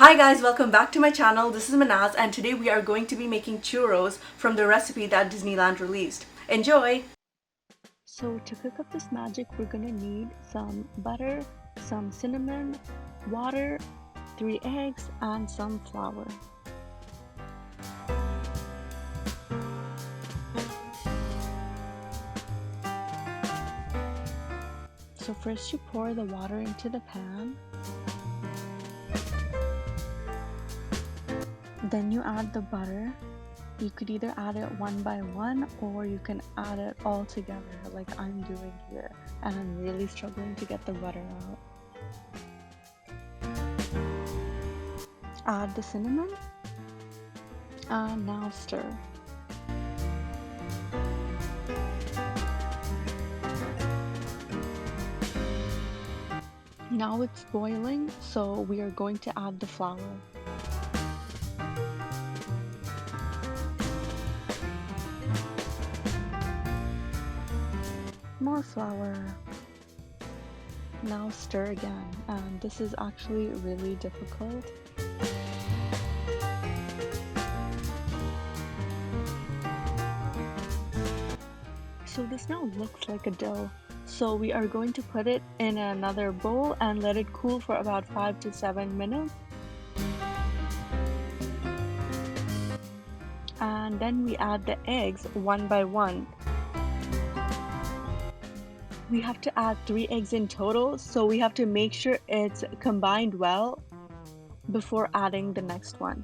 Hi guys, welcome back to my channel. This is Manaz and today we are going to be making churros from the recipe that Disneyland released. Enjoy! So to cook up this magic, we're gonna need some butter, some cinnamon, water, 3 eggs, and some flour. So first you pour the water into the pan. Then you add the butter. You could either add it one by one or you can add it all together like I'm doing here. And I'm really struggling to get the butter out. Add the cinnamon and now stir. Now it's boiling, so we are going to add the flour. More flour. Now stir again, and this is actually really difficult. So this now looks like a dough. So we are going to put it in another bowl and let it cool for about 5 to 7 minutes. And then we add the eggs one by one. We have to add 3 eggs in total, so we have to make sure it's combined well before adding the next one.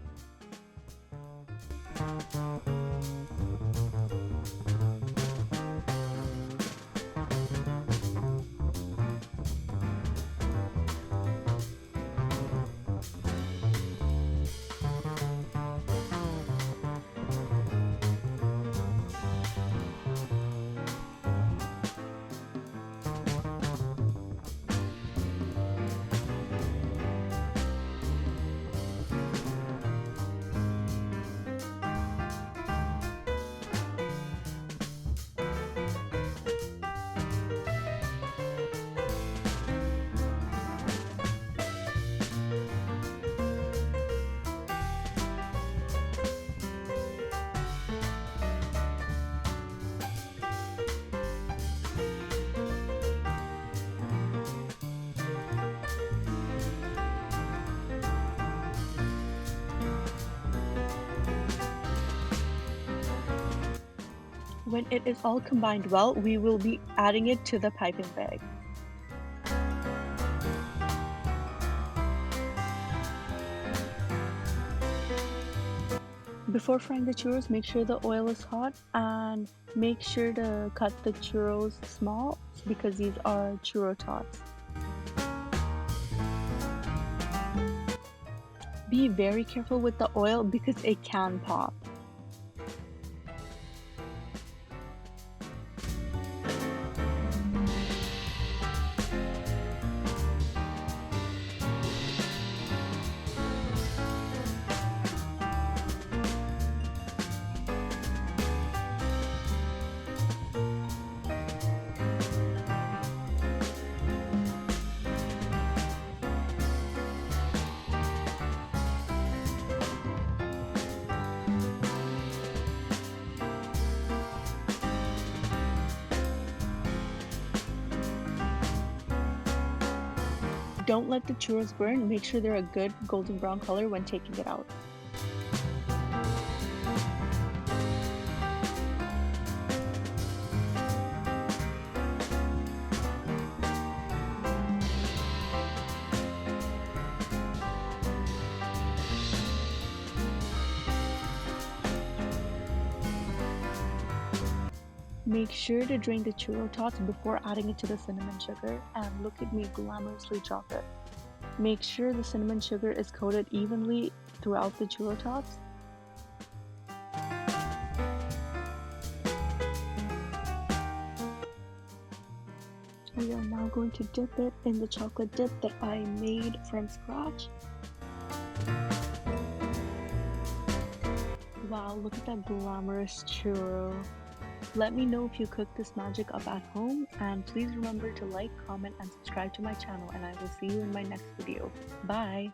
When it is all combined well, we will be adding it to the piping bag. Before frying the churros, make sure the oil is hot and make sure to cut the churros small because these are churro tots. Be very careful with the oil because it can pop. Don't let the churros burn. Make sure they're a good golden brown color when taking it out. Make sure to drain the churro tots before adding it to the cinnamon sugar, and look at me glamorously chop it. Make sure the cinnamon sugar is coated evenly throughout the churro tots. We are now going to dip it in the chocolate dip that I made from scratch. Wow, look at that glamorous churro. Let me know if you cook this magic up at home, and please remember to like, comment, and subscribe to my channel, and I will see you in my next video. Bye!